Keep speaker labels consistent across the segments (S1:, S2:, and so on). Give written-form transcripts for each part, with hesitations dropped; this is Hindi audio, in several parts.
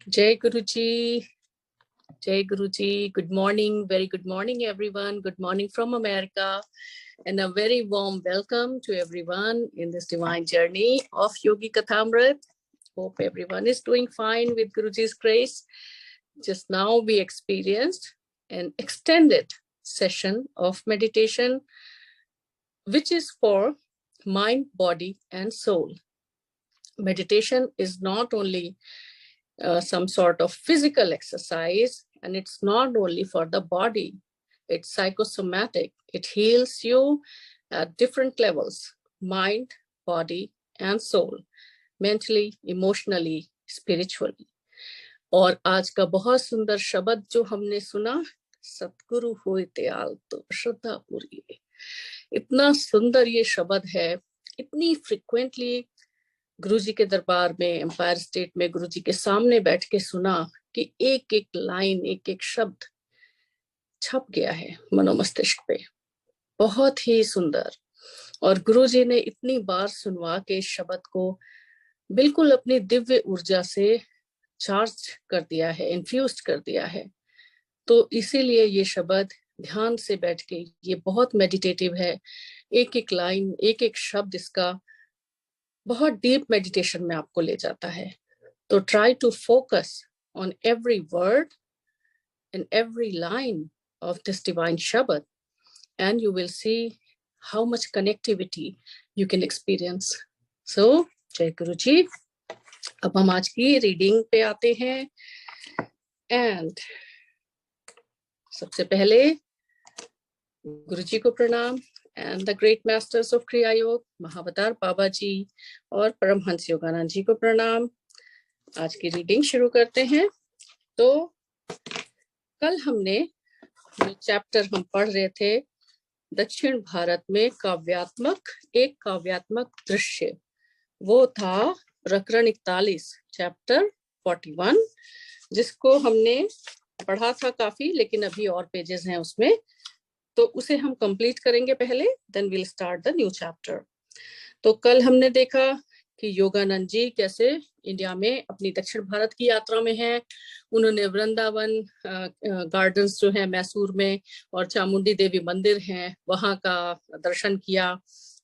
S1: Jai Guruji, Jai Guruji. Good morning, very good morning, everyone. Good morning from America, and a very warm welcome to everyone in this divine journey of Yogi Kathamrit. Hope everyone is doing fine with Guruji's grace. Just now we experienced an extended session of meditation, which is for mind, body, and soul. Meditation is not only some sort of physical exercise, and it's not only for the body, it's psychosomatic. It heals you at different levels: mind, body, and soul, mentally, emotionally, spiritually. और आज का बहुत सुंदर शब्द जो हमने सुना, सतगुरु होए दयाल तो श्रद्धा पूरी। इतना सुंदर ये शब्द है, इतनी फ्रिक्वेंटली गुरुजी के दरबार में, एम्पायर स्टेट में गुरुजी के सामने बैठ के सुना कि एक एक लाइन, एक एक शब्द छप गया है मनोमस्तिष्क पे। बहुत ही सुंदर। और गुरुजी ने इतनी बार सुनवा के इस शब्द को बिल्कुल अपनी दिव्य ऊर्जा से चार्ज कर दिया है, इन्फ्यूज कर दिया है। तो इसीलिए ये शब्द ध्यान से बैठ के, ये बहुत मेडिटेटिव है। एक एक लाइन, एक एक शब्द इसका बहुत डीप मेडिटेशन में आपको ले जाता है। तो try to focus on every word and every line of this divine शब्द, and you will see how much connectivity you can experience. So जय गुरु जी। अब हम आज की रीडिंग पे आते हैं। एंड सबसे पहले गुरु जी को प्रणाम, and the great masters of Kriya Yoga, Mahavatar बाबा जी और परमहंस योगानंद जी को प्रणाम। आज की रीडिंग शुरू करते हैं। तो कल हमने जो चैप्टर हम पढ़ रहे थे, दक्षिण भारत में एक काव्यात्मक दृश्य, वो था प्रकरण 41, चैप्टर 41, जिसको हमने पढ़ा था काफी, लेकिन अभी और पेजेस हैं उसमें, तो उसे हम कंप्लीट करेंगे पहले, then will start the new chapter. तो कल हमने देखा कि योगानंद जी कैसे इंडिया में अपनी दक्षिण भारत की यात्रा में हैं। उन्होंने वृंदावन गार्डन्स जो है मैसूर में, और चामुंडी देवी मंदिर हैं, वहां का दर्शन किया।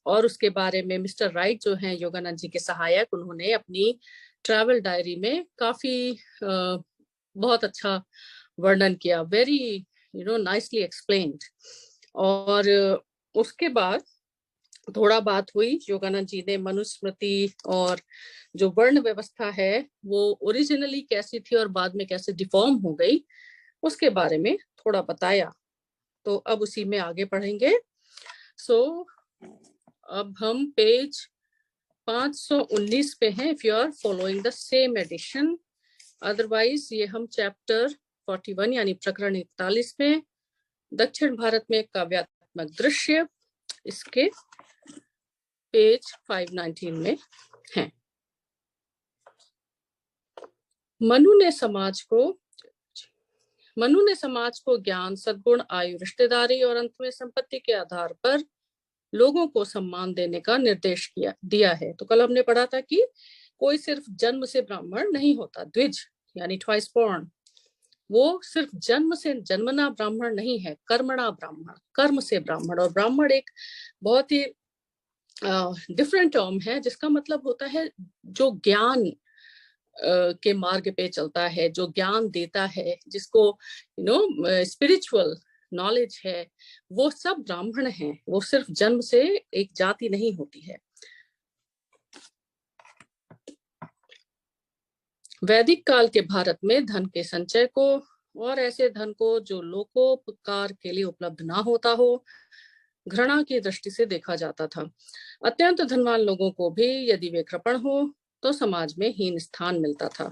S1: और उसके बारे में मिस्टर राइट जो हैं योगानंद जी के सहायक, उन्होंने अपनी ट्रैवल डायरी में काफी बहुत अच्छा वर्णन किया, वेरी नाइसली एक्सप्लेन्ड। और उसके बाद थोड़ा बात हुई, योगानंद जी ने मनुस्मृति और जो वर्ण व्यवस्था है वो ओरिजिनली कैसी थी और बाद में कैसे डिफॉर्म हो गई, उसके बारे में थोड़ा बताया। तो अब उसी में आगे पढ़ेंगे। सो अब हम पेज 519 पे हैं, if you are following the same edition. Otherwise ये हम चैप्टर 41 यानी प्रकरण 41 में दक्षिण भारत में एक काव्यात्मक दृश्य, इसके पेज 519 में है। मनु ने समाज को ज्ञान, सद्गुण, आयु, रिश्तेदारी और अंत में संपत्ति के आधार पर लोगों को सम्मान देने का निर्देश दिया है। तो कल हमने पढ़ा था कि कोई सिर्फ जन्म से ब्राह्मण नहीं होता, द्विज यानी ट्वाइस बॉर्न, वो सिर्फ जन्म से जन्मना ब्राह्मण नहीं है, कर्मणा ब्राह्मण, कर्म से ब्राह्मण। और ब्राह्मण एक बहुत ही डिफरेंट टर्म है, जिसका मतलब होता है जो ज्ञान के मार्ग पे चलता है, जो ज्ञान देता है, जिसको स्पिरिचुअल नॉलेज है, वो सब ब्राह्मण हैं। वो सिर्फ जन्म से एक जाति नहीं होती है। वैदिक काल के भारत में धन के संचय को और ऐसे धन को जो लोकोपकार के लिए उपलब्ध ना होता हो, घृणा की दृष्टि से देखा जाता था। अत्यंत धनवान लोगों को भी यदि वे कृपण हो तो समाज में हीन स्थान मिलता था।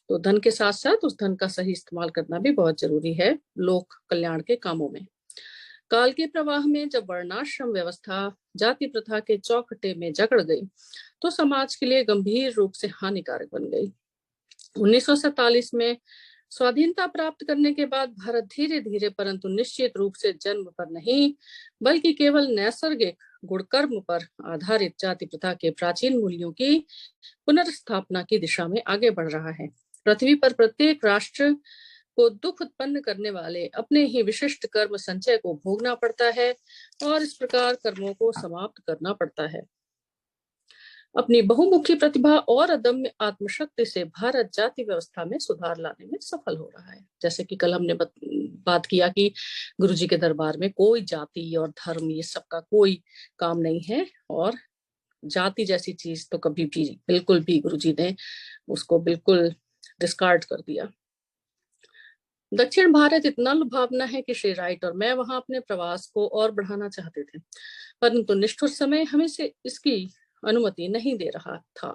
S1: तो धन के साथ साथ उस धन का सही इस्तेमाल करना भी बहुत जरूरी है लोक कल्याण के कामों में। काल के प्रवाह में जब वर्णाश्रम व्यवस्था जाति प्रथा के चौखटे में जकड़ गई तो समाज के लिए गंभीर रूप से हानिकारक बन गई। 1947 में स्वाधीनता प्राप्त करने के बाद भारत धीरे धीरे परंतु निश्चित रूप से जन्म पर नहीं बल्कि केवल नैसर्गिक गुणकर्म पर आधारित जाति प्रथा के प्राचीन मूल्यों की पुनर्स्थापना की दिशा में आगे बढ़ रहा है। पृथ्वी पर प्रत्येक राष्ट्र को दुख उत्पन्न करने वाले अपने ही विशिष्ट कर्म संचय को भोगना पड़ता है और इस प्रकार कर्मों को समाप्त करना पड़ता है। अपनी बहुमुखी प्रतिभा और अदम्य आत्मशक्ति से भारत जाति व्यवस्था में सुधार लाने में सफल हो रहा है। जैसे कि कल हमने बात किया कि गुरुजी के दरबार में कोई जाति और धर्म ये सबका कोई काम नहीं है, और जाति जैसी चीज तो कभी भी बिल्कुल भी गुरुजी ने उसको बिल्कुल डिस्कार्ड कर दिया। दक्षिण भारत इतना लुभावना है कि श्री राइट और मैं वहां अपने प्रवास को और बढ़ाना चाहते थे, परंतु निष्ठुर समय हमें से इसकी अनुमति नहीं दे रहा था।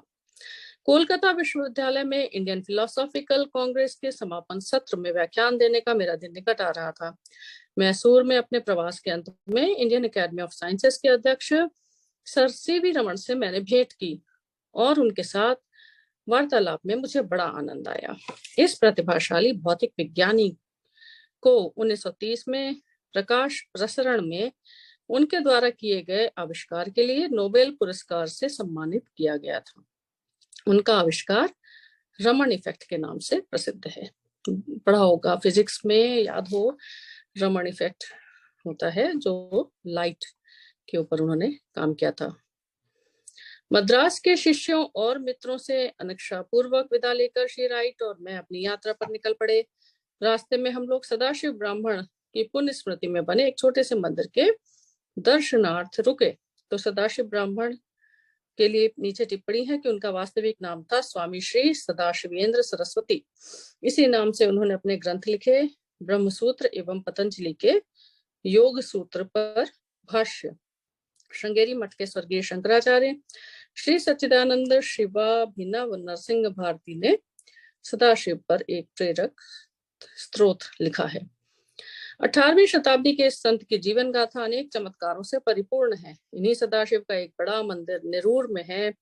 S1: कोलकाता विश्वविद्यालय में इंडियन फिलोसॉफिकल कांग्रेस के समापन सत्र में व्याख्यान देने का मेरा दिन निकट आ रहा था। मैसूर में अपने प्रवास के अंत में इंडियन एकेडमी ऑफ साइंसेस के अध्यक्ष सर सीवी रमन से मैंने भेंट की और उनके साथ वार्तालाप में मुझे बड़ा आनंद आया। इस प्रतिभाशाली भौतिक विज्ञानी को 1930 में प्रकाश प्रसरण में उनके द्वारा किए गए आविष्कार के लिए नोबेल पुरस्कार से सम्मानित किया गया था। उनका आविष्कार रमन इफेक्ट के नाम से प्रसिद्ध है। पढ़ा होगा फिजिक्स में, याद हो, रमन इफेक्ट होता है जो लाइट के ऊपर उन्होंने काम किया था। मद्रास के शिष्यों और मित्रों से अनक्षापूर्वक विदा लेकर श्री राइट और मैं अपनी यात्रा पर निकल पड़े। रास्ते में हम लोग सदाशिव ब्राह्मण की पुण्य स्मृति में बने एक छोटे से मंदिर के दर्शनार्थ रुके। तो सदाशिव ब्राह्मण के लिए नीचे टिप्पणी है कि उनका वास्तविक नाम था स्वामी श्री सदाशिवेंद्र सरस्वती। इसी नाम से उन्होंने अपने ग्रंथ लिखे, ब्रह्मसूत्र एवं पतंजलि के योग सूत्र पर भाष्य। श्रृंगेरी मठ के स्वर्गीय शंकराचार्य श्री सच्चिदानंद शिवाभिनव नरसिंह भारती ने सदाशिव पर एक प्रेरक स्तोत्र लिखा है। 18वीं शताब्दी के संत की जीवन गाथा अनेक चमत्कारों से परिपूर्ण है। इन्हीं सदाशिव का एक बड़ा मंदिर नेरूर में है,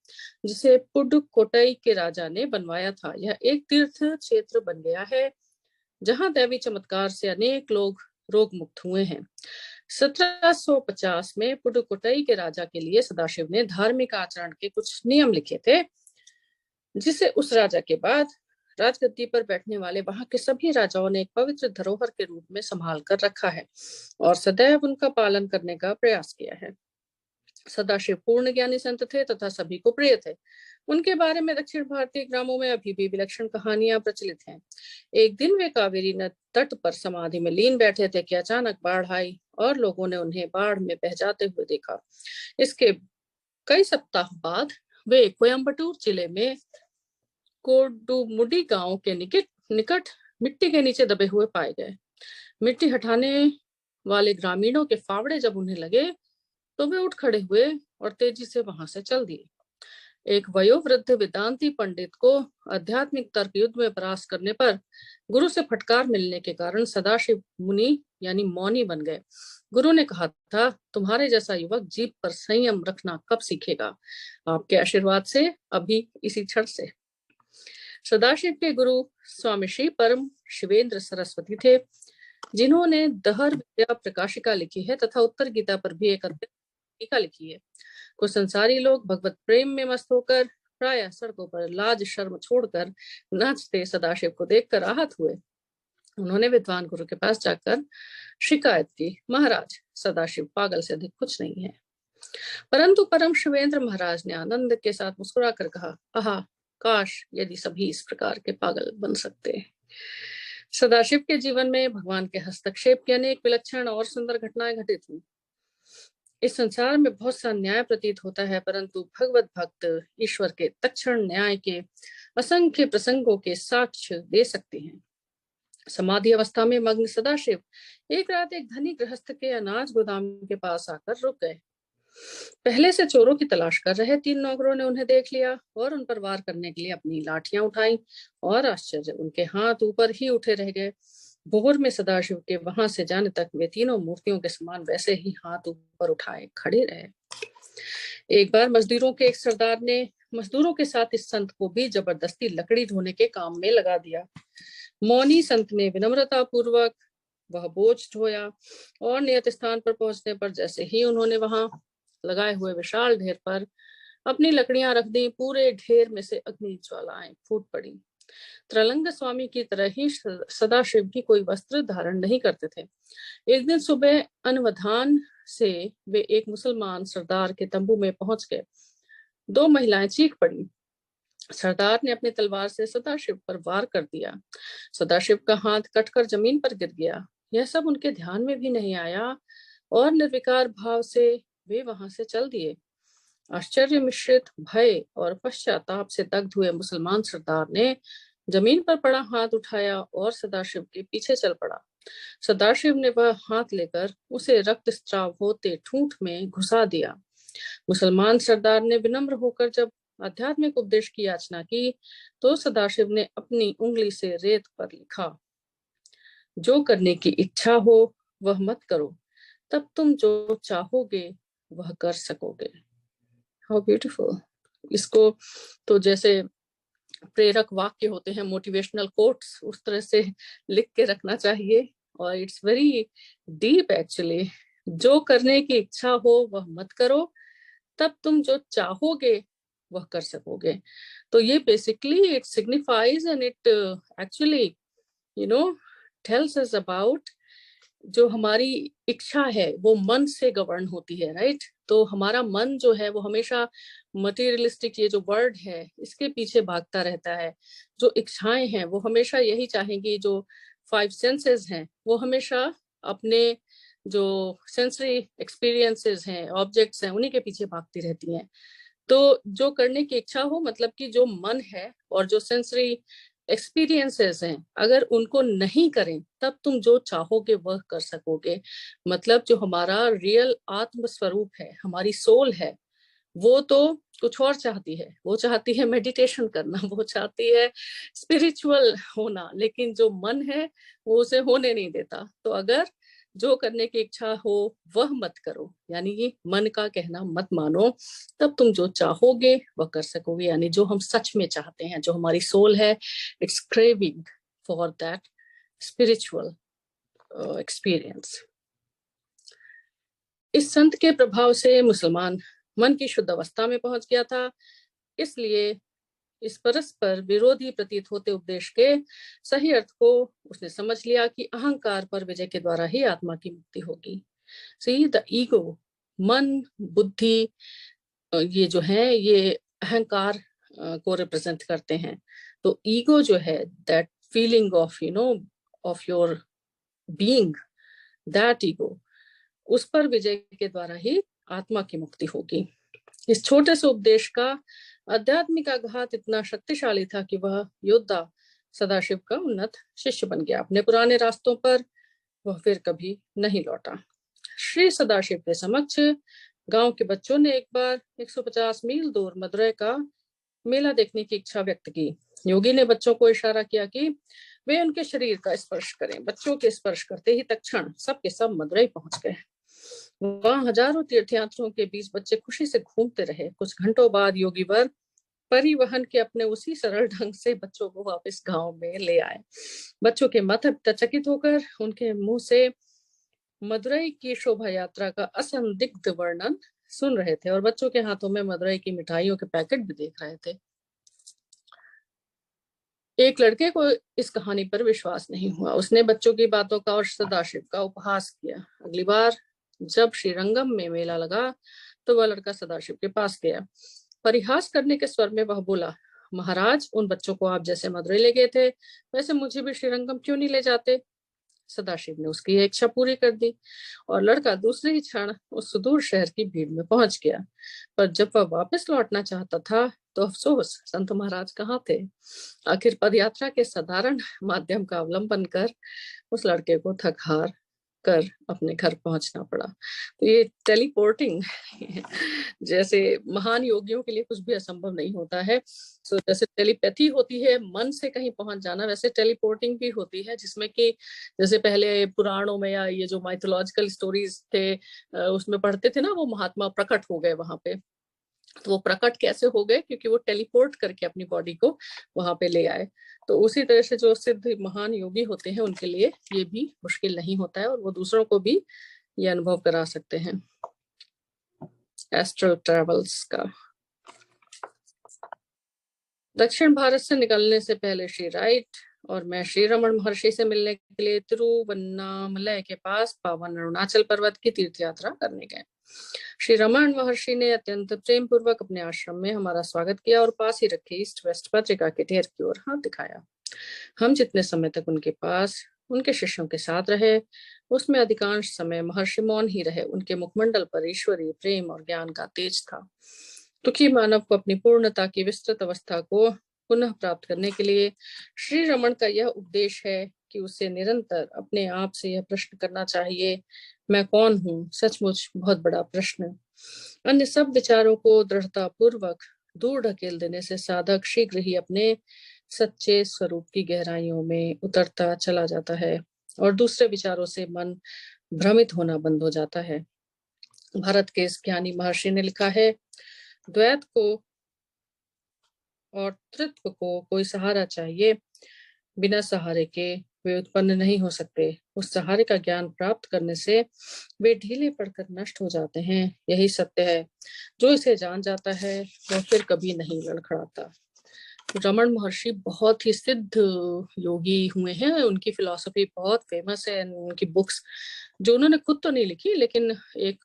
S1: जिसे पुडुकोट्टई के राजा ने बनवाया था। यह एक तीर्थ क्षेत्र बन गया है, जहां दैवी चमत्कार से अनेक लोग रोग मुक्त हुए हैं। 1750 में पुडुकोट्टई के राजा के लिए सदाशिव ने धार्मिक आचरण के कुछ नियम लिखे थे, जिसे उस राजा के बाद राजगद्दी पर बैठने वाले वहां के सभी राजाओं ने एक पवित्र धरोहर के रूप में संभाल कर रखा है और सदैव उनका पालन करने का प्रयास किया है। सदाशिव पूर्ण ज्ञानी संत थे तथा सभी को प्रिय थे। उनके बारे में दक्षिण भारतीय ग्रामों में अभी भी विलक्षण कहानियां प्रचलित हैं। एक दिन वे कावेरी नदी तट पर समाधि में लीन बैठे थे कि अचानक बाढ़ आई और लोगों ने उन्हें बाढ़ में बह जाते हुए देखा। इसके कई सप्ताह बाद वे कोयम्बटूर जिले में कोडुमुडी गांव के निकट मिट्टी के नीचे दबे हुए पाए गए। मिट्टी हटाने वाले ग्रामीणों के फावड़े जब उन्हें लगे तो वे उठ खड़े हुए और तेजी से वहां से चल दिए। एक वयोवृद्ध वेदांती पंडित को आध्यात्मिक तर्क युद्ध में परास्त करने पर गुरु से फटकार मिलने के कारण सदाशिव मुनि यानी मौनी बन गए। गुरु ने कहा था, तुम्हारे जैसा युवक जीभ पर संयम रखना कब सीखेगा? आपके आशीर्वाद से अभी इसी क्षण से। सदाशिव के गुरु स्वामी श्री परम शिवेंद्र सरस्वती थे, जिन्होंने दहर विद्या प्रकाशिका लिखी है तथा उत्तर गीता पर भी एक टीका लिखी है। कुछ संसारी लोग भगवत प्रेम में मस्त होकर प्राय सड़कों पर लाज शर्म छोड़कर नाचते सदाशिव को देखकर आहत हुए। उन्होंने विद्वान गुरु के पास जाकर शिकायत की, महाराज, सदाशिव पागल से अधिक कुछ नहीं है। परंतु परम शिवेंद्र महाराज ने आनंद के साथ मुस्कुराकर कहा, आहा, काश यदि सभी इस प्रकार के पागल बन सकते। सदाशिव के जीवन में भगवान के हस्तक्षेप की अनेक विलक्षण और सुंदर घटनाएं घटित हुई। इस संसार में बहुत सा न्याय प्रतीत होता है, परंतु भगवत भक्त ईश्वर के तत्क्षण न्याय के असंख्य प्रसंगों के साक्ष्य दे सकते हैं। समाधि अवस्था में मग्न सदाशिव एक रात एक धनी गृहस्थ के अनाज गोदाम के पास आकर रुक गए। पहले से चोरों की तलाश कर रहे 3 नौकरों ने उन्हें देख लिया और उन पर वार करने के लिए अपनी लाठियां उठाई, और आश्चर्य, उनके हाथ ऊपर ही उठे रह गए। भोर में सदाशिव के वहां से जाने तक वे तीनों मूर्तियों के समान वैसे ही हाथ ऊपर उठाए खड़े रहे। एक बार मजदूरों के एक सरदार ने मजदूरों के साथ इस संत को भी जबरदस्ती लकड़ी ढोने के काम में लगा दिया। मौनी संत ने विनम्रता पूर्वक वह बोझ ढोया और नियत स्थान पर पहुंचने पर जैसे ही उन्होंने वहां लगाए हुए विशाल ढेर पर अपनी लकड़ियां रख दी, पूरे ढेर में से अग्नि ज्वालाएं फूट पड़ी। त्रलंग स्वामी की तरह ही सदाशिव भी कोई वस्त्र धारण नहीं करते थे। एक दिन सुबह अनवधान से वे एक मुसलमान सरदार के तंबू में पहुंच गए। दो महिलाएं चीख पड़ी। सरदार ने अपनी तलवार से सदाशिव पर वार कर दिया। सदाशिव का हाथ कटकर जमीन पर गिर गया। यह सब उनके ध्यान में भी नहीं आया और निर्विकार भाव से वे वहां से चल दिए। आश्चर्य मिश्रित भय और पश्चाताप से दग्ध हुए मुसलमान सरदार ने जमीन पर पड़ा हाथ उठाया और सदाशिव के पीछे चल पड़ा। सदाशिव ने वह हाथ लेकर उसे रक्तस्राव होते ठूंठ में घुसा दिया। मुसलमान सरदार ने विनम्र होकर जब आध्यात्मिक उपदेश की याचना की तो सदाशिव ने अपनी उंगली से रेत पर लिखा, जो करने की इच्छा हो वह मत करो, तब तुम जो चाहोगे वह कर सकोगे। How beautiful. इसको तो जैसे प्रेरक वाक्य होते हैं, मोटिवेशनल कोट्स, उस तरह से लिख के रखना चाहिए। और इट्स वेरी डीप एक्चुअली। जो करने की इच्छा हो वह मत करो, तब तुम जो चाहोगे वह कर सकोगे। तो ये basically it signifies and it actually tells us about जो हमारी इच्छा है वो मन से गवर्न होती है, राइट। तो हमारा मन जो है वो हमेशा मटेरियलिस्टिक, ये जो वर्ड है इसके पीछे भागता रहता है। जो इच्छाएं हैं वो हमेशा यही चाहेंगी, जो 5 सेंसेस हैं वो हमेशा अपने जो सेंसरी एक्सपीरियंसेस हैं, ऑब्जेक्ट्स हैं, उन्हीं के पीछे भागती रहती हैं। तो जो करने की इच्छा हो मतलब कि जो मन है और जो सेंसरी एक्सपीरियंसेस हैं, अगर उनको नहीं करें तब तुम जो चाहोगे वह कर सकोगे। मतलब जो हमारा रियल आत्म स्वरूप है, हमारी सोल है, वो तो कुछ और चाहती है। वो चाहती है मेडिटेशन करना, वो चाहती है स्पिरिचुअल होना, लेकिन जो मन है वो उसे होने नहीं देता। तो अगर जो करने की इच्छा हो वह मत करो, यानी कि मन का कहना मत मानो, तब तुम जो चाहोगे वह कर सकोगे। यानी जो हम सच में चाहते हैं, जो हमारी सोल है, it's craving for that spiritual experience. इस संत के प्रभाव से मुसलमान मन की शुद्ध अवस्था में पहुंच गया था। इसलिए इस परस्पर विरोधी प्रतीत होते उपदेश के सही अर्थ को उसने समझ लिया कि अहंकार पर विजय के द्वारा ही आत्मा की मुक्ति होगी। सी द ईगो, मन, बुद्धि, ये जो है ये अहंकार को रिप्रेजेंट करते हैं। तो ईगो जो है, that feeling of of your being, that ego, उस पर विजय के द्वारा ही आत्मा की मुक्ति होगी। इस छोटे से उपदेश का आध्यात्मिक आघात इतना शक्तिशाली था कि वह योद्धा सदाशिव का उन्नत शिष्य बन गया। अपने पुराने रास्तों पर वह फिर कभी नहीं लौटा। श्री सदाशिव के समक्ष गांव के बच्चों ने एक बार 150 मील दूर मदुरै का मेला देखने की इच्छा व्यक्त की। योगी ने बच्चों को इशारा किया कि वे उनके शरीर का स्पर्श करें। बच्चों के स्पर्श करते ही तत्क्षण सब के सब मदुरै पहुंच गए। वहां हजारों तीर्थयात्रियों के बीच बच्चे खुशी से घूमते रहे। कुछ घंटों बाद योगी वर परिवहन के अपने उसी सरल ढंग से बच्चों को वापस गांव में ले आए। बच्चों के माता चकित होकर उनके मुंह से मदुरै की शोभा यात्रा का असंदिग्ध वर्णन सुन रहे थे और बच्चों के हाथों में मदुरै की मिठाइयों के पैकेट भी देख रहे थे। एक लड़के को इस कहानी पर विश्वास नहीं हुआ। उसने बच्चों की बातों का और सदाशिव का उपहास किया। अगली बार जब श्रीरंगम में मेला लगा तो वह लड़का सदाशिव के पास गया। परिहास करने के स्वर में वह बोला, महाराज, उन बच्चों को आप जैसे मदुरै ले गए थे वैसे मुझे भी श्रीरंगम क्यों नहीं ले जाते। सदाशिव ने उसकी इच्छा पूरी कर दी और लड़का दूसरे ही क्षण उस सुदूर शहर की भीड़ में पहुंच गया। पर जब वह वापस लौटना चाहता था तो अफसोस, संत महाराज कहाँ थे। आखिर पदयात्रा के साधारण माध्यम का अवलंबन कर उस लड़के को थक हार कर अपने घर पहुंचना पड़ा। तो ये टेलीपोर्टिंग जैसे महान योगियों के लिए कुछ भी असंभव नहीं होता है। तो जैसे टेलीपैथी होती है, मन से कहीं पहुंच जाना, वैसे टेलीपोर्टिंग भी होती है, जिसमें कि जैसे पहले पुराणों में या ये जो माइथोलॉजिकल स्टोरीज थे उसमें पढ़ते थे ना, वो महात्मा प्रकट हो गए वहां पे। तो वो प्रकट कैसे हो गए, क्योंकि वो टेलीपोर्ट करके अपनी बॉडी को वहां पे ले आए। तो उसी तरह से जो सिद्ध महान योगी होते हैं उनके लिए ये भी मुश्किल नहीं होता है और वो दूसरों को भी ये अनुभव करा सकते हैं एस्ट्रल ट्रेवल्स का। दक्षिण भारत से निकलने से पहले श्री राइट और मैं श्री रमन महर्षि से मिलने के लिए तिरुवन्नामलई के पास पावन अरुणाचल पर्वत की तीर्थ यात्रा करने गए। श्री रमन महर्षि ने अत्यंत प्रेम पूर्वक अपने आश्रम में हमारा स्वागत किया और पास ही रखे ईस्ट वेस्ट पत्रिका के ढेर की ओर हाथ दिखाया। हम जितने समय तक उनके पास उनके शिष्यों के साथ रहे, उसमें अधिकांश समय महर्षि मौन ही रहे। उनके मुखमंडल पर ईश्वरीय प्रेम और ज्ञान का तेज था। दुखी मानव को अपनी पूर्णता की विस्तृत अवस्था को पुनः प्राप्त करने के लिए श्री रमन का यह उपदेश है कि उसे निरंतर अपने आप से यह प्रश्न करना चाहिए, मैं कौन हूँ? सचमुच बहुत बड़ा प्रश्न। अन्य सब विचारों को दृढ़ता पूर्वक दूर ढकेल देने से साधक शीघ्र ही अपने सच्चे स्वरूप की गहराइयों में उतरता चला जाता है और दूसरे विचारों से मन भ्रमित होना बंद हो जाता है। भारत के इस ज्ञानी महर्षि ने लिखा है, द्वैत को और त्रित्व को कोई सहारा चाहिए, बिना सहारे के वे उत्पन्न नहीं हो सकते। उस सहारे का ज्ञान प्राप्त करने से वे ढीले पड़कर नष्ट हो जाते हैं। यही सत्य है। जो इसे जान जाता है वह फिर कभी नहीं लड़खड़ाता। रमन महर्षि बहुत ही सिद्ध योगी हुए हैं। उनकी फिलॉसफी बहुत फेमस है। उनकी बुक्स जो उन्होंने खुद तो नहीं लिखी, लेकिन एक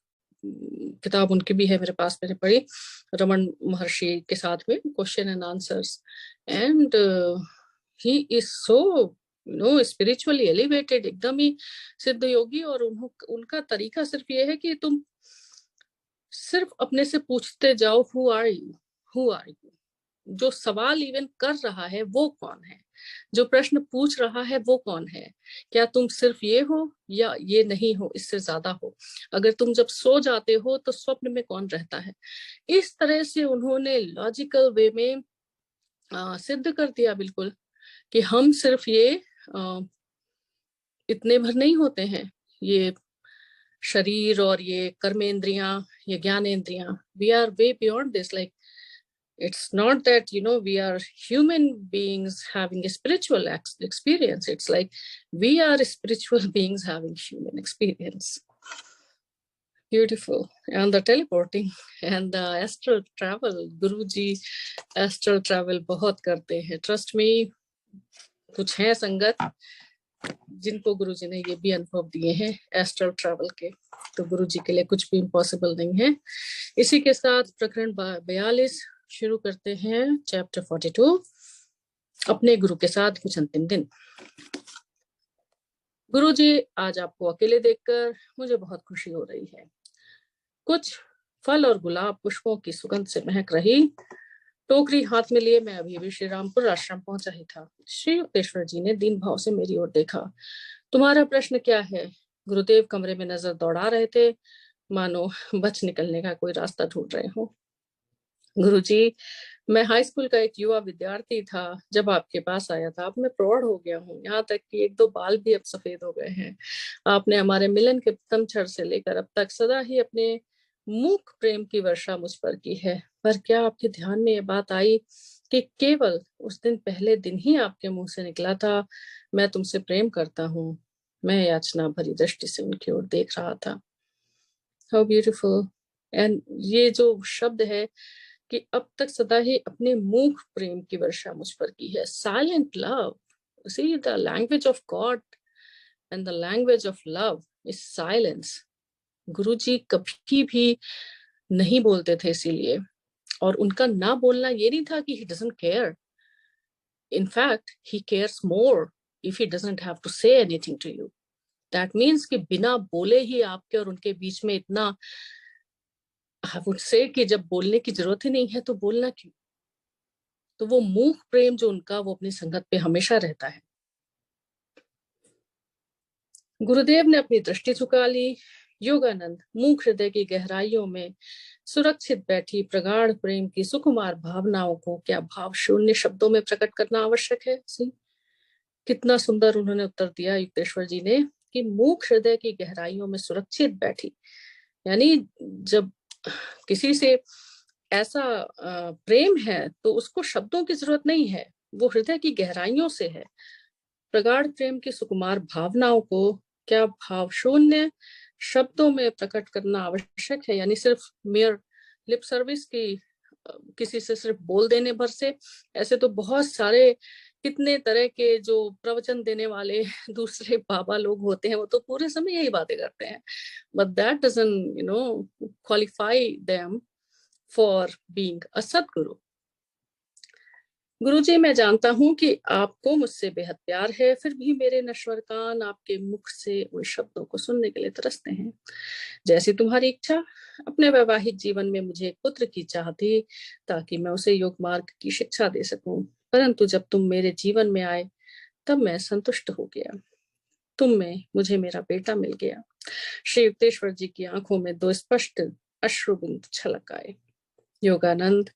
S1: किताब उनकी भी है मेरे पास, मैंने पढ़ी रमन महर्षि के साथ में, question and answers, and he is so spiritually elevated, एकदम ही सिद्ध योगी। और उनका तरीका सिर्फ ये है कि तुम सिर्फ अपने से पूछते जाओ, हु आर यू। जो सवाल इवन कर रहा है वो कौन है, जो प्रश्न पूछ रहा है वो कौन है, क्या तुम सिर्फ ये हो या ये नहीं हो, इससे ज्यादा हो। अगर तुम जब सो जाते हो तो स्वप्न में कौन रहता है। इस तरह से उन्होंने लॉजिकल वे में सिद्ध कर दिया बिल्कुल कि हम सिर्फ ये इतने भर नहीं होते हैं, ये शरीर और ये कर्मेंद्रियां, ये ज्ञानेंद्रियां, we are way beyond this. Like it's not that we are human beings having a spiritual experience. It's like we are spiritual beings having human experience. Beautiful. And the teleporting and the astral travel, Guruji astral travel बहुत करते हैं, trust me। कुछ है संगत जिनको गुरुजी ने ये भी अनुभव दिए हैं एस्ट्रल ट्रैवल के, तो गुरुजी के लिए कुछ भी इम्पॉसिबल नहीं है। इसी के साथ प्रकरण 42 शुरू करते हैं, चैप्टर 42, अपने गुरु के साथ कुछ अंतिम दिन। गुरुजी, आज आपको अकेले देखकर मुझे बहुत खुशी हो रही है। कुछ फल और गुलाब पुष्पों की सुगंध से महक रही टोकरी हाथ में लिए मैं अभी भी श्री रामपुर आश्रम पहुंचा ही था। श्री युक्तेश्वर जी ने दीन भाव से मेरी ओर देखा। तुम्हारा प्रश्न क्या है? गुरुदेव कमरे में नजर दौड़ा रहे थे, मानो बच निकलने का कोई रास्ता ढूंढ रहे हो। गुरुजी, मैं हाई स्कूल का एक युवा विद्यार्थी था जब आपके पास आया था। अब मैं प्रौढ़ हो गया हूँ, यहाँ तक कि एक दो बाल भी अब सफेद हो गए हैं। आपने हमारे मिलन के प्रथम क्षण से लेकर अब तक सदा ही अपने मूक प्रेम की वर्षा मुझ पर की है। पर क्या आपके ध्यान में ये बात आई कि केवल उस दिन पहले दिन ही आपके मुंह से निकला था, मैं तुमसे प्रेम करता हूँ? मैं याचना भरी दृष्टि से उनकी ओर देख रहा था। How beautiful. एंड ये जो शब्द है कि अब तक सदा ही अपने मूक प्रेम की वर्षा मुझ पर की है, silent love. See the language of God and the language of love is silence. गुरुजी कभी भी नहीं बोलते थे इसीलिए, और उनका ना बोलना ये नहीं था कि he doesn't care. In fact, he cares more if he doesn't have to say anything to you. That means कि बिना बोले ही आपके और उनके बीच में इतना, I would say कि जब बोलने की जरूरत ही नहीं है तो बोलना क्यों। तो वो मूक प्रेम जो उनका, वो अपनी संगत पे हमेशा रहता है। गुरुदेव ने अपनी दृष्टि झुका ली। योगानंद मूक हृदय की गहराइयों में सुरक्षित बैठी प्रगाढ़ प्रेम की सुकुमार भावनाओं को क्या भाव शून्य शब्दों में प्रकट करना आवश्यक है? कितना सुंदर उन्होंने उत्तर दिया युक्तेश्वर जी ने कि मूक हृदय की गहराइयों में सुरक्षित बैठी, यानी जब किसी से ऐसा प्रेम है तो उसको शब्दों की जरूरत नहीं है, वो हृदय की गहराइयों से है। प्रगाढ़ प्रेम की सुकुमार भावनाओं को क्या भाव शून्य शब्दों में प्रकट करना आवश्यक है, यानी सिर्फ मेयर लिप सर्विस की किसी से सिर्फ बोल देने भर से। ऐसे तो बहुत सारे कितने तरह के जो प्रवचन देने वाले दूसरे बाबा लोग होते हैं, वो तो पूरे समय यही बातें करते हैं, but that doesn't qualify them for being a सद्गुरु। गुरुजी, मैं जानता हूँ कि आपको मुझसे बेहद प्यार है, फिर भी मेरे नश्वर कान आपके मुख से उन शब्दों को सुनने के लिए तरसते हैं। जैसी तुम्हारी इच्छा। अपने वैवाहिक जीवन में मुझे एक पुत्र की चाह थी, ताकि मैं उसे योग मार्ग की शिक्षा दे सकूं, परंतु जब तुम मेरे जीवन में आए तब मैं संतुष्ट हो गया। तुम में मुझे मेरा बेटा मिल गया। श्री युक्तेश्वर जी की आंखों में दो स्पष्ट अश्रुबिंदु छलक आए। योगानंद,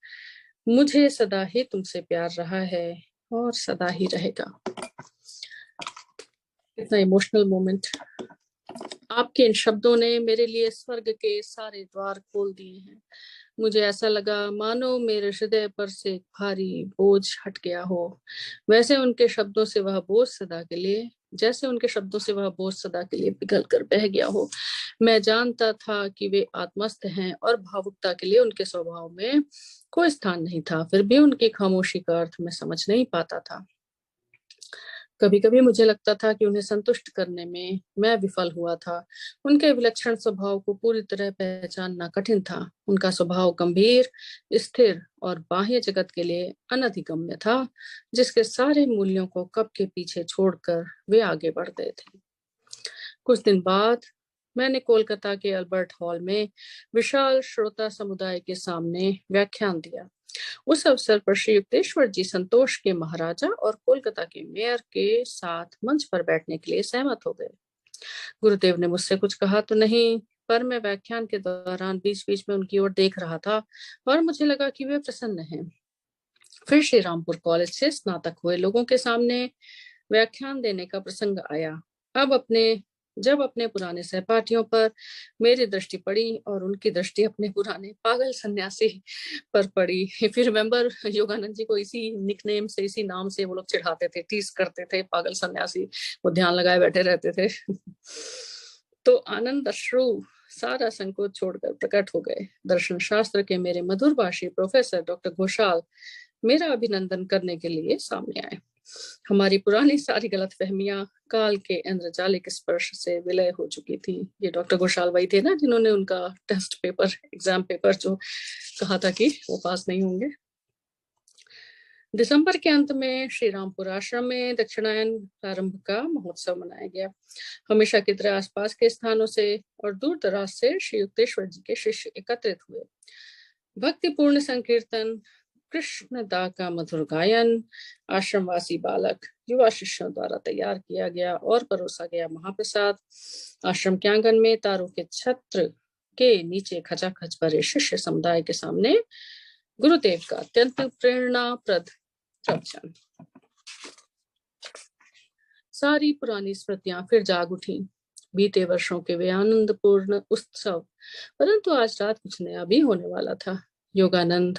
S1: मुझे सदा ही तुमसे प्यार रहा है और सदा ही रहेगा। कितना इमोशनल मोमेंट। आपके इन शब्दों ने मेरे लिए स्वर्ग के सारे द्वार खोल दिए हैं। मुझे ऐसा लगा मानो मेरे हृदय पर से एक भारी बोझ हट गया हो। वैसे उनके शब्दों से वह बोझ सदा के लिए जैसे उनके शब्दों से वह बोझ सदा के लिए पिघल कर बह गया हो। मैं जानता था कि वे आत्मस्थ हैं और भावुकता के लिए उनके स्वभाव में कोई स्थान नहीं था, फिर भी उनकी खामोशी का अर्थ मैं समझ नहीं पाता था। कभी कभी मुझे लगता था कि उन्हें संतुष्ट करने में मैं विफल हुआ था। उनके विलक्षण स्वभाव को पूरी तरह पहचानना कठिन था। उनका स्वभाव गंभीर, स्थिर और बाह्य जगत के लिए अनधिगम्य था, जिसके सारे मूल्यों को कब के पीछे छोड़कर वे आगे बढ़ गए थे। कुछ दिन बाद मैंने कोलकाता के अल्बर्ट हॉल में विशाल श्रोता समुदाय के सामने व्याख्यान दिया। उस अवसर पर श्री युक्तेश्वर जी संतोष के महाराजा और कोलकाता के मेयर के साथ मंच पर बैठने के लिए सहमत हो गए। गुरुदेव ने मुझसे कुछ कहा तो नहीं, पर मैं व्याख्यान के दौरान बीच बीच में उनकी ओर देख रहा था और मुझे लगा कि वे प्रसन्न हैं। फिर श्री रामपुर कॉलेज से स्नातक हुए लोगों के सामने व्याख्यान देने का प्रसंग आया। जब अपने पुराने सहपाठियों पर मेरी दृष्टि पड़ी और उनकी दृष्टि अपने पुराने पागल सन्यासी पर पड़ी। If you remember, Yogananda ji को इसी निकनेम से, इसी नाम से वो लोग चिढ़ाते थे, टीज करते थे, पागल सन्यासी। वो ध्यान लगाए बैठे रहते थे। तो आनंद अश्रु सारा संकोच छोड़कर प्रकट हो गए। दर्शन शास्त्र के मेरे मधुर भाषी प्रोफेसर डॉक्टर घोषाल मेरा अभिनंदन करने के लिए सामने आए। हमारी पुरानी सारी गलतफहमियां काल के इंद्रजालिक स्पर्श से विलय हो चुकी थी। ये डॉक्टर घोषाल वही थे ना जिन्होंने उनका टेस्ट पेपर, एग्जाम पेपर जो कहा था कि वो पास नहीं होंगे। दिसंबर के अंत में श्री रामपुर आश्रम में दक्षिणायन प्रारंभ का महोत्सव मनाया गया। हमेशा की तरह आसपास के स्थानों से और दूर दराज से श्री युक्तेश्वर जी के शिष्य एकत्रित हुए। भक्तिपूर्ण संकीर्तन, कृष्ण दा का मधुर गायन, आश्रमवासी बालक युवा शिष्यों द्वारा तैयार किया गया और परोसा गया महाप्रसाद, आश्रम के आंगन में तारों के छत्र के नीचे खचाखच भरे शिष्य समुदाय के सामने गुरुदेव का अत्यंत प्रेरणाप्रद प्रवचन। सारी पुरानी स्मृतियां फिर जाग उठी। बीते वर्षों के वे आनंदपूर्ण उत्सव, परंतु आज रात कुछ नया भी होने वाला था। योगानंद,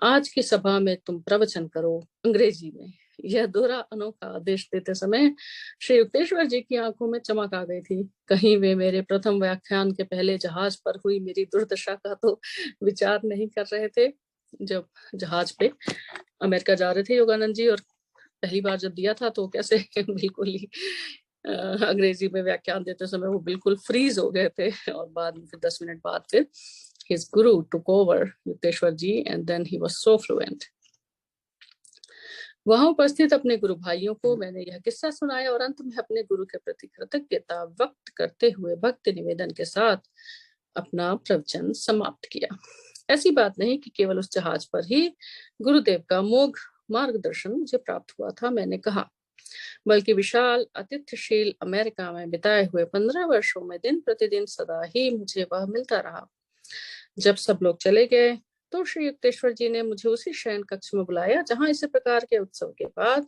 S1: आज की सभा में तुम प्रवचन करो अंग्रेजी में। यह दोहरा अनोखा आदेश देते समय श्री युक्तेश्वर जी की आंखों में चमक आ गई थी। कहीं वे मेरे प्रथम व्याख्यान के पहले जहाज पर हुई मेरी दुर्दशा का तो विचार नहीं कर रहे थे। जब जहाज पे अमेरिका जा रहे थे योगानंद जी, और पहली बार जब दिया था तो कैसे बिल्कुल ही अंग्रेजी में व्याख्यान देते समय वो बिल्कुल फ्रीज हो गए थे। और बाद में फिर 10 मिनट बाद फिर his guru took over, Yukteshwar ji, and then he was so fluent. वहां उपस्थित अपने गुरु भाइयों को मैंने यह किस्सा सुनाया और अंत में अपने गुरु के प्रति कृतज्ञता व्यक्त करते हुए भक्ति निवेदन के साथ अपना प्रवचन समाप्त किया। ऐसी बात नहीं कि केवल उस जहाज पर ही गुरुदेव का मोघ मार्गदर्शन मुझे प्राप्त हुआ था, मैंने कहा, बल्कि विशाल अतिथ्यशील अमेरिका में बिताए हुए 15 वर्षों में दिन प्रतिदिन सदा ही मुझे वह मिलता रहा। जब सब लोग चले गए तो श्री युक्तेश्वर जी ने मुझे उसी शयन कक्ष में बुलाया जहां इस प्रकार के उत्सव के बाद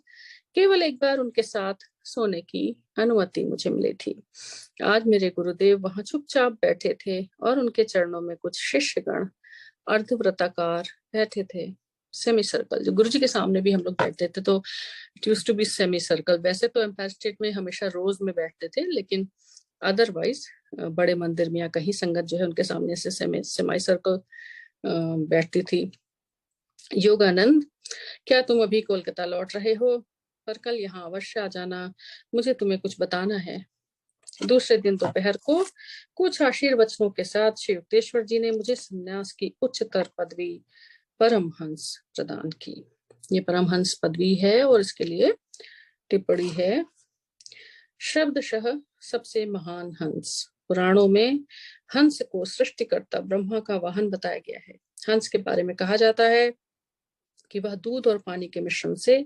S1: केवल एक बार उनके साथ सोने की अनुमति मुझे मिली थी। आज मेरे गुरुदेव वहां चुपचाप बैठे थे और उनके चरणों में कुछ शिष्यगण अर्धवृत्ताकार बैठे थे, सेमी सर्कल। जो गुरु जी के सामने भी हम लोग बैठते थे तो it used to be semi circle. वैसे तो एम्पायर स्टेट में हमेशा रोज में बैठते थे, लेकिन अदरवाइज बड़े मंदिर में या कहीं संगत जो है उनके सामने से सेमी सर्कल बैठती थी। योगानंद, क्या तुम अभी कोलकाता लौट रहे हो? पर कल यहाँ अवश्य आ जाना, मुझे तुम्हें कुछ बताना है। दूसरे दिन दोपहर को कुछ आशीर्वचनों के साथ श्री युक्तेश्वर जी ने मुझे संन्यास की उच्चतर पदवी परमहंस प्रदान की। ये परमहंस पदवी है और इसके लिए टिप्पणी है, शब्दशः सबसे महान हंस। पुराणों में हंस को सृष्टिकर्ता ब्रह्मा का वाहन बताया गया है। हंस के बारे में कहा जाता है कि वह दूध और पानी के मिश्रण से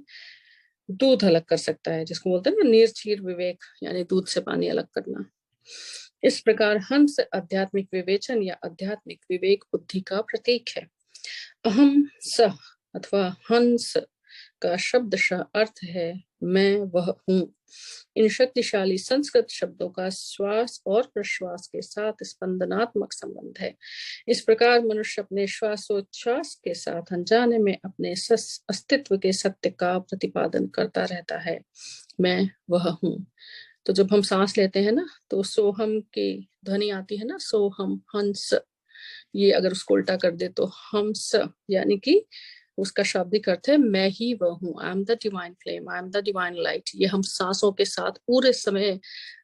S1: दूध अलग कर सकता है, जिसको बोलते हैं ना निर्चीर विवेक, यानी दूध से पानी अलग करना। इस प्रकार हंस आध्यात्मिक विवेचन या आध्यात्मिक विवेक बुद्धि का प्रतीक है। अहम सह अथवा हंस का शब्दशः अर्थ है मैं वह हूँ। इन शक्तिशाली संस्कृत शब्दों का श्वास और प्रश्वास के साथ स्पंदनात्मक संबंध है। इस प्रकार मनुष्य अपने श्वासोच्छ्वास के साथ अनजाने में अपने अस्तित्व के सत्य का प्रतिपादन करता रहता है, मैं वह हूँ। तो जब हम सांस लेते हैं ना, तो सोहम की ध्वनि आती है ना, सोहम हंस। ये अगर उसको उल्टा कर दे तो हंस, यानी कि उसका शाब्दिक अर्थ है मैं ही वह हूँ। I am the divine flame, I am the divine light. ये हम सांसों के साथ पूरे समय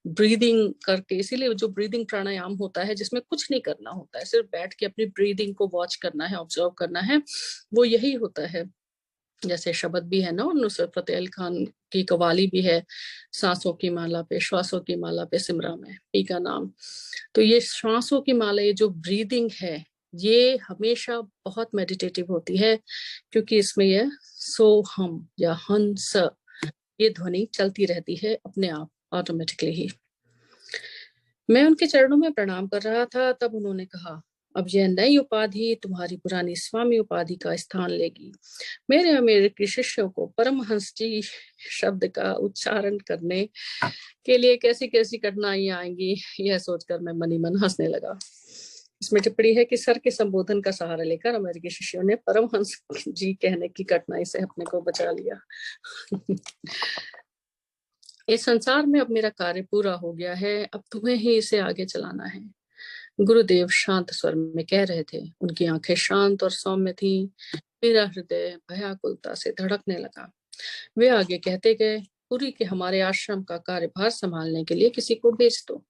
S1: ब्रीदिंग करके, इसीलिए जो ब्रीदिंग प्राणायाम होता है जिसमें कुछ नहीं करना होता है, सिर्फ बैठ के अपनी ब्रीदिंग को वॉच करना है, ऑब्जर्व करना है, वो यही होता है। जैसे शब्द भी है ना, नुसरत फतेह अली खान की कवाली भी है, सांसों की माला पे श्वासों की माला पे सिमरा में पी का नाम। तो ये श्वासों की माला, ये जो ब्रीदिंग है, ये हमेशा बहुत मेडिटेटिव होती है, क्योंकि इसमें यह सोहम या हंस, ये ध्वनि चलती रहती है अपने आप ऑटोमेटिकली ही। मैं उनके चरणों में प्रणाम कर रहा था, तब उन्होंने कहा, अब यह नई उपाधि तुम्हारी पुरानी स्वामी उपाधि का स्थान लेगी। मेरे अमेरिकी शिष्यों को परमहंस जी शब्द का उच्चारण करने के लिए कैसी कैसी कठिनाइयां आएंगी, यह सोचकर मैं मनी मन हंसने लगा। इसमें टिप्पणी है कि सर के संबोधन का सहारा लेकर अमेरिकी शिष्यों ने परमहंस जी कहने की कठिनाई से अपने को बचा लिया। इस संसार में अब मेरा कार्य पूरा हो गया है, अब तुम्हें ही इसे आगे चलाना है। गुरुदेव शांत स्वर में कह रहे थे। उनकी आंखें शांत और सौम्य थी। मेरा हृदय भयाकुलता से धड़कने लगा। वे आगे कहते गए, पुरी के हमारे आश्रम का कार्यभार संभालने के लिए किसी को भेज दो।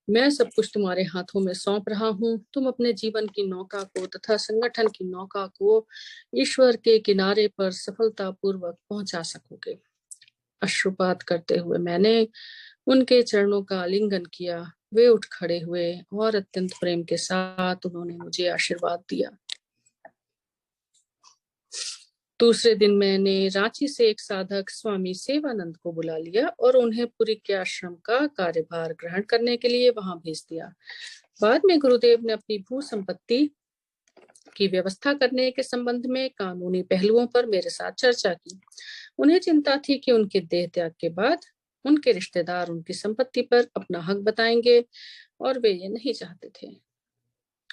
S1: मैं सब कुछ तुम्हारे हाथों में सौंप रहा हूँ। तुम अपने जीवन की नौका को तथा संगठन की नौका को ईश्वर के किनारे पर सफलतापूर्वक पहुंचा सकोगे। अश्रुपात करते हुए मैंने उनके चरणों का आलिंगन किया। वे उठ खड़े हुए और अत्यंत प्रेम के साथ उन्होंने मुझे आशीर्वाद दिया। दूसरे दिन मैंने रांची से एक साधक स्वामी सेवानंद को बुला लिया और उन्हें पुरी के आश्रम का कार्यभार ग्रहण करने के लिए वहां भेज दिया। बाद में गुरुदेव ने अपनी भू संपत्ति की व्यवस्था करने के संबंध में कानूनी पहलुओं पर मेरे साथ चर्चा की। उन्हें चिंता थी कि उनके देह त्याग के बाद उनके रिश्तेदार उनकी संपत्ति पर अपना हक बताएंगे, और वे ये नहीं चाहते थे।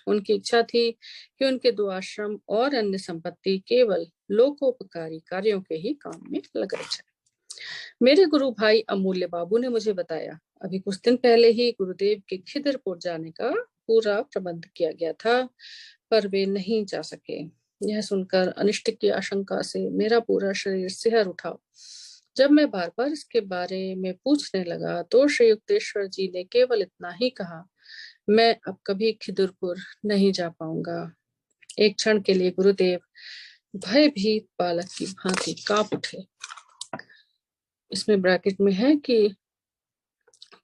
S1: उनकी इच्छा थी कि उनके दो आश्रम और अन्य संपत्ति केवल लोकोपकारी कार्यों के ही काम में लगाई जाए। मेरे गुरु भाई अमूल्य बाबू ने मुझे बताया, अभी कुछ दिन पहले ही गुरुदेव के खिदरपुर जाने का पूरा प्रबंध किया गया था, पर वे नहीं जा सके। यह सुनकर अनिष्ट की आशंका से मेरा पूरा शरीर सिहर उठा। जब मैं बार बार इसके बारे में पूछने लगा तो श्री युक्तेश्वर जी ने केवल इतना ही कहा, मैं अब कभी खिदुरपुर नहीं जा पाऊंगा। एक क्षण के लिए गुरुदेव भयभीत बालक की भांति कांप उठे। इसमें ब्रैकेट में है कि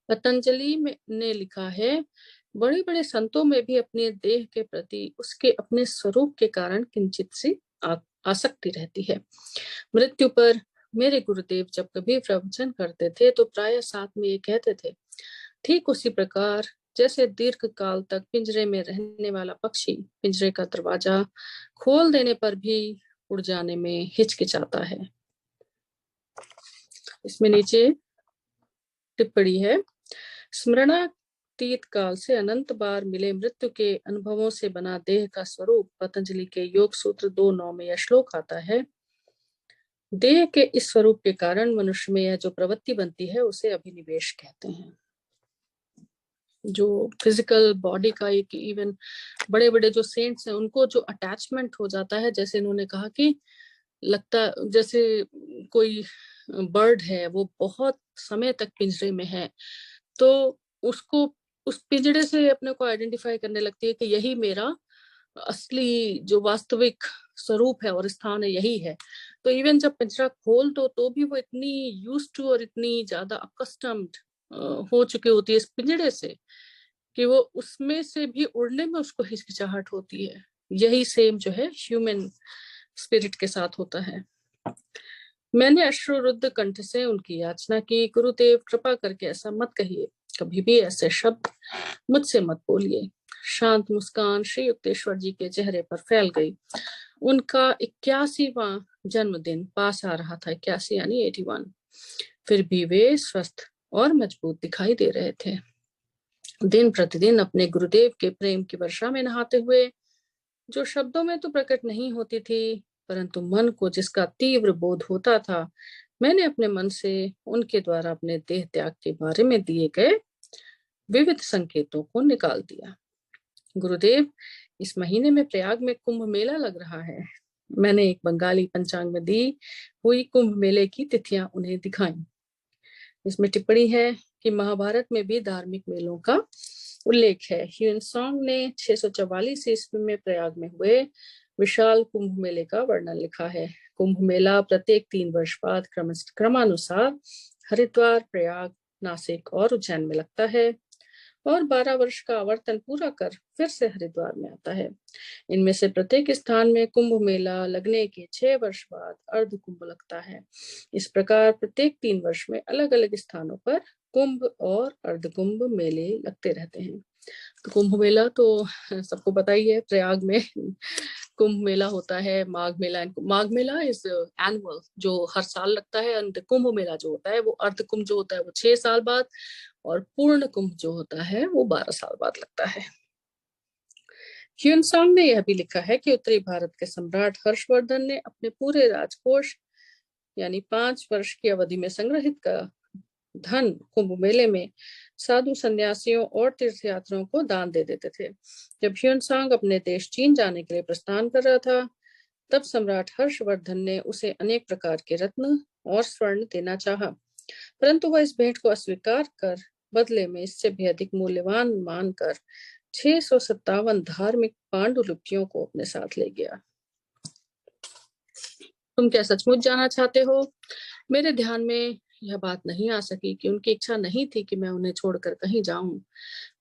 S1: पतंजलि ने लिखा है, बड़े बड़े संतों में भी अपने देह के प्रति उसके अपने स्वरूप के कारण किंचित सी आसक्ति रहती है। मृत्यु पर मेरे गुरुदेव जब कभी प्रवचन करते थे तो प्राय साथ में ये कहते थे, ठीक उसी प्रकार जैसे दीर्घ काल तक पिंजरे में रहने वाला पक्षी पिंजरे का दरवाजा खोल देने पर भी उड़ जाने में हिचकिचाता है। इसमें नीचे टिप्पणी है, स्मरणातीत काल से अनंत बार मिले मृत्यु के अनुभवों से बना देह का स्वरूप पतंजलि के योग सूत्र 2.9 में यह श्लोक आता है, देह के इस स्वरूप के कारण मनुष्य में यह जो प्रवृत्ति बनती है उसे अभिनिवेश कहते हैं। जो फिजिकल बॉडी का, एक इवन बड़े बड़े जो सेंट्स हैं उनको जो अटैचमेंट हो जाता है, जैसे इन्होंने कहा कि लगता जैसे कोई बर्ड है वो बहुत समय तक पिंजरे में है, तो उसको उस पिंजरे से अपने को आइडेंटिफाई करने लगती है कि यही मेरा असली जो वास्तविक स्वरूप है और स्थान है, यही है। तो इवन जब पिंजरा खोल दो तो भी वो इतनी यूज टू और इतनी ज्यादा अकस्टम्ड हो चुकी होती है इस पिंजरे से कि वो उसमें से भी उड़ने में उसको हिचकिचाहट होती है। यही सेम जो है ह्यूमन स्पिरिट के साथ होता है। मैंने अश्रुरुद्ध कंठ से उनकी याचना की, गुरुदेव कृपा करके ऐसा मत कहिए, कभी भी ऐसे शब्द मुझसे मत बोलिए। शांत मुस्कान श्री युक्तेश्वर जी के चेहरे पर फैल गई। उनका 81वां जन्मदिन पास आ रहा था, 81 यानी 81। फिर भी वे स्वस्थ और मजबूत दिखाई दे रहे थे। दिन प्रतिदिन अपने गुरुदेव के प्रेम की वर्षा में नहाते हुए, जो शब्दों में तो प्रकट नहीं होती थी परंतु मन को जिसका तीव्र बोध होता था, मैंने अपने मन से उनके द्वारा अपने देह त्याग के बारे में दिए गए विविध संकेतों को निकाल दिया। गुरुदेव, इस महीने में प्रयाग में कुंभ मेला लग रहा है। मैंने एक बंगाली पंचांग में दी हुई कुंभ मेले की तिथियां उन्हें दिखाई। इसमें टिप्पणी है कि महाभारत में भी धार्मिक मेलों का उल्लेख है। ह्यूनसॉन्ग ने 644 ईस्वी में प्रयाग में हुए विशाल कुंभ मेले का वर्णन लिखा है। कुंभ मेला प्रत्येक 3 वर्ष बाद क्रमानुसार हरिद्वार, प्रयाग, नासिक और उज्जैन में लगता है और 12 वर्ष का आवर्तन पूरा कर फिर से हरिद्वार में आता है। इनमें से प्रत्येक स्थान में कुंभ मेला लगने के 6 वर्ष बाद अर्ध कुंभ लगता है। इस प्रकार प्रत्येक 3 वर्ष में अलग अलग स्थानों पर कुंभ और अर्ध कुंभ मेले लगते रहते हैं। तो कुंभ मेला तो सबको पता ही है, प्रयाग में कुंभ मेला होता है। माघ मेला इज एनुअल, जो हर साल लगता है। एंड कुंभ मेला जो होता है वो अर्ध कुंभ जो होता है वो 6 साल बाद, और पूर्ण कुंभ जो होता है वो 12 साल बाद लगता है। ह्यूनसॉन्ग ने यह भी लिखा है कि उत्तरी भारत के सम्राट हर्षवर्धन ने अपने पूरे राजकोष यानी 5 वर्ष की अवधि में संग्रहित का धन कुंभ मेले में साधु संन्यासियों और तीर्थयात्रियों को दान दे देते थे। जब ह्यूनसॉन्ग अपने देश चीन जाने के लिए प्रस्थान कर रहा था, तब सम्राट हर्षवर्धन ने उसे अनेक प्रकार के रत्न और स्वर्ण देना चाहा, परंतु वह इस भेंट को अस्वीकार कर बदले में इससे भी अधिक मूल्यवान मानकर 657 धार्मिक पांडुलिपियों को अपने साथ ले गया। तुम क्या सचमुच जाना चाहते हो? मेरे ध्यान में यह बात नहीं आ सकी कि उनकी इच्छा नहीं थी कि मैं उन्हें छोड़कर कहीं जाऊं।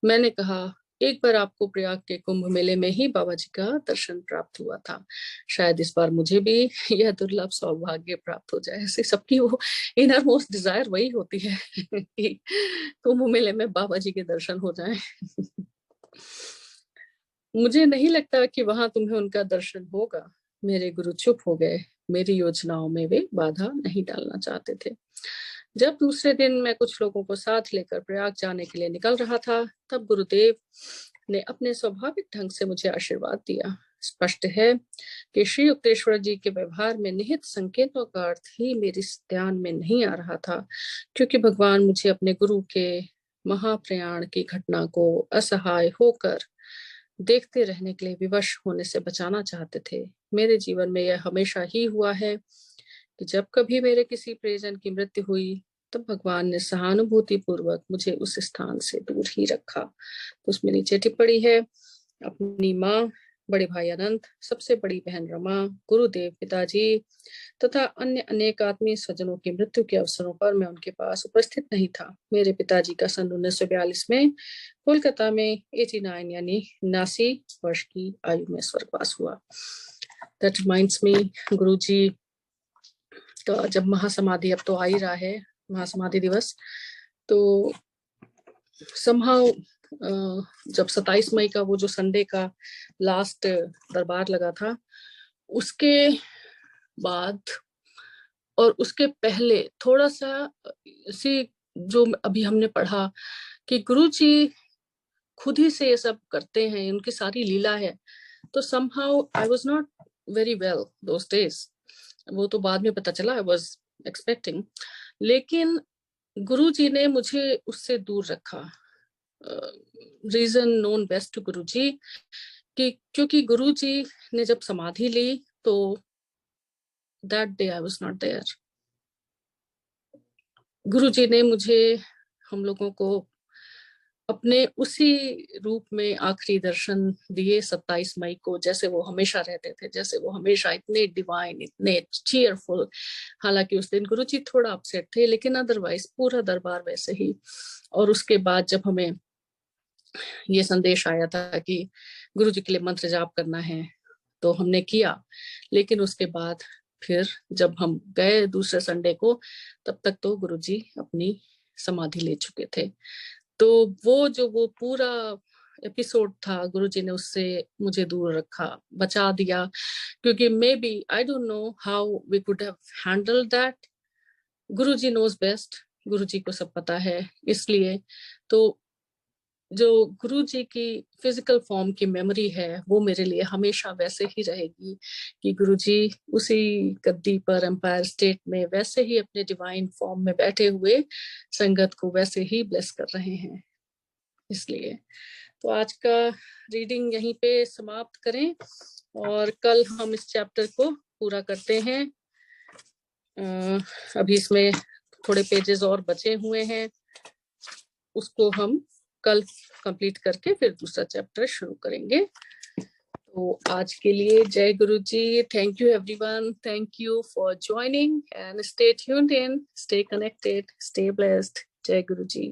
S1: मैंने कहा, एक बार आपको प्रयाग के कुंभ मेले में ही बाबा जी का दर्शन प्राप्त हुआ था, शायद इस बार मुझे भी यह दुर्लभ सौभाग्य प्राप्त हो जाए। ऐसे सबकी वो इनर मोस्ट डिजायर वही होती है कि कुंभ मेले में बाबा जी के दर्शन हो जाएं। मुझे नहीं लगता कि वहां तुम्हें उनका दर्शन होगा। मेरे गुरु चुप हो गए। मेरी योजनाओं में वे बाधा नहीं डालना चाहते थे। जब दूसरे दिन मैं कुछ लोगों को साथ लेकर प्रयाग जाने के लिए निकल रहा था, तब गुरुदेव ने अपने स्वाभाविक ढंग से मुझे आशीर्वाद दिया। स्पष्ट है कि श्री युक्तेश्वर जी के व्यवहार में निहित संकेतों का अर्थ ही मेरे ध्यान में नहीं आ रहा था, क्योंकि भगवान मुझे अपने गुरु के महाप्रयाण की घटना को असहाय होकर देखते रहने के लिए विवश होने से बचाना चाहते थे। मेरे जीवन में यह हमेशा ही हुआ है कि जब कभी मेरे किसी प्रियजन की मृत्यु हुई, तब भगवान ने सहानुभूति पूर्वक मुझे उस स्थान से दूर ही रखा। तो उसमें नीचे टिप्पणी है, अपनी माँ, बड़े भाई अनंत, सबसे बड़ी बहन रमा, गुरुदेव, पिताजी तथा अन्य अनेक आत्मीय स्वजनों की मृत्यु के अवसरों पर मैं उनके पास उपस्थित नहीं था। मेरे पिताजी का सन 1942 में कोलकाता में 89 यानी 79 वर्ष की आयु में स्वर्गवास हुआ। दैट रिमाइंड्स मी, गुरु जी का जब महासमाधि, अब तो आ ही रहा है महासमाधि दिवस, तो समहाउ जब 27 मई का वो जो संडे का लास्ट दरबार लगा था, उसके बाद और उसके पहले थोड़ा सा सी जो अभी हमने पढ़ा कि गुरु जी खुद ही से ये सब करते हैं, उनकी सारी लीला है। तो somehow I was not very well those days. वो तो बाद में पता चला, I was expecting, लेकिन गुरु जी ने मुझे उससे दूर रखा। रीजन नोन बेस्ट टू गुरुजी कि क्योंकि गुरुजी ने जब समाधि ली तो that day I was not there. गुरुजी ने मुझे, हम लोगों को अपने उसी रूप में आखिरी दर्शन दिए 27 मई को, जैसे वो हमेशा रहते थे, जैसे वो हमेशा इतने डिवाइन, इतने चीयरफुल। हालांकि उस दिन गुरुजी थोड़ा अपसेट थे, लेकिन अदरवाइज पूरा दरबार वैसे ही। और उसके बाद जब हमें ये संदेश आया था कि गुरुजी के लिए मंत्र जाप करना है, तो हमने किया। लेकिन उसके बाद फिर जब हम गए दूसरे संडे को, तब तक तो गुरुजी अपनी समाधि ले चुके थे। तो वो पूरा एपिसोड था, गुरुजी ने उससे मुझे दूर रखा, बचा दिया। क्योंकि maybe I don't know how we could have handle that. गुरुजी नोज बेस्ट, गुरुजी को सब पता है। इसलिए तो जो गुरुजी की फिजिकल फॉर्म की मेमोरी है, वो मेरे लिए हमेशा वैसे ही रहेगी कि गुरुजी उसी गद्दी पर एम्पायर स्टेट में वैसे ही अपने डिवाइन फॉर्म में बैठे हुए संगत को वैसे ही ब्लेस कर रहे हैं। इसलिए तो आज का रीडिंग यहीं पे समाप्त करें और कल हम इस चैप्टर को पूरा करते हैं। अभी इसमें थोड़े पेजेस और बचे हुए हैं, उसको हम कल कंप्लीट करके फिर दूसरा चैप्टर शुरू करेंगे। तो आज के लिए जय गुरु जी। Thank you everyone, thank you for joining and stay tuned in, stay connected, stay blessed. जय गुरु जी।